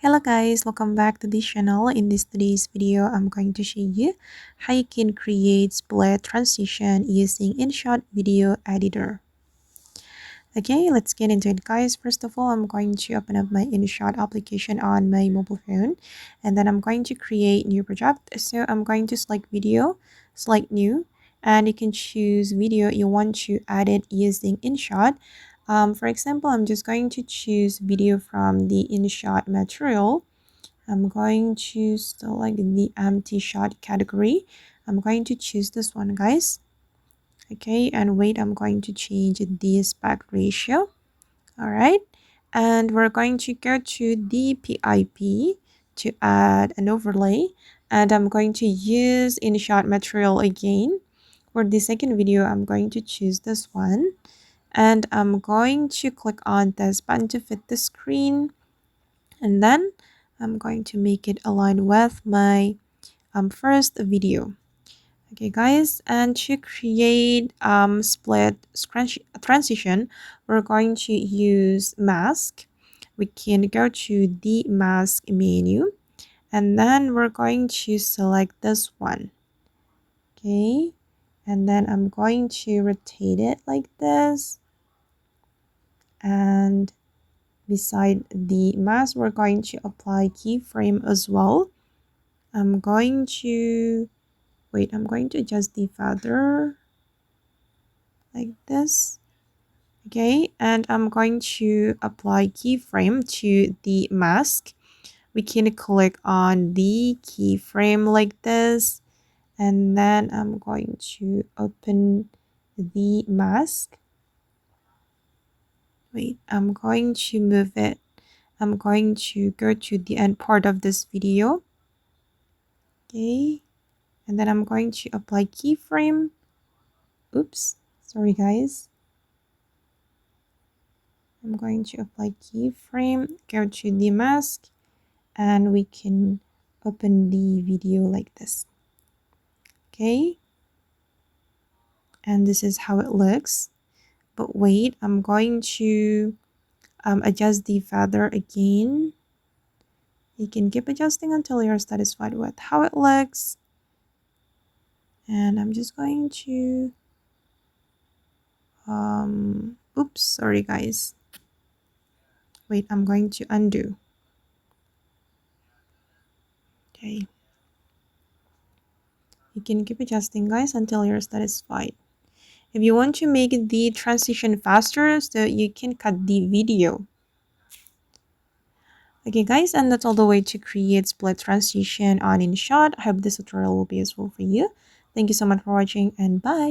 Hello guys, welcome back to this channel. In today's video, I'm going to show you how you can create split transition using InShot video editor. Okay, let's get into it guys. First of all, I'm going to open up my InShot application on my mobile phone, and then I'm going to create new project. So I'm going to select video, select new, and you can choose video you want to edit using InShot. For example, I'm just going to choose video from the InShot material. I'm going to select the empty shot category. I'm going to choose this one guys. Okay, and wait, I'm going to change the aspect ratio. All right, and we're going to go to the PIP to add an overlay, and I'm going to use InShot material again. For the second video, I'm going to choose this one, and I'm going to click on this button to fit the screen, and then I'm going to make it align with my first video. Okay guys, and to create split transition, we're going to use mask. We can go to the mask menu, and then we're going to select this one. Okay, and then I'm going to rotate it like this, and beside the mask we're going to apply keyframe as well. I'm going to adjust the feather like this. Okay, and I'm going to apply keyframe to the mask. We can click on the keyframe like this, and then I'm going to open the mask. Wait, I'm going to move it. I'm going to go to the end part of this video. Okay, and then I'm going to apply keyframe. Oops, sorry guys. I'm going to apply keyframe, go to the mask, and we can open the video like this. Okay, and this is how it looks. But wait, I'm going to adjust the feather again. You can keep adjusting until you're satisfied with how it looks. And I'm just going to oops, sorry guys. Wait, I'm going to undo. Okay, you can keep adjusting guys until you're satisfied. If you want to make the transition faster, so you can cut the video. Okay guys, and that's all the way to create split transition on InShot. I hope this tutorial will be useful for you. Thank you so much for watching, and bye.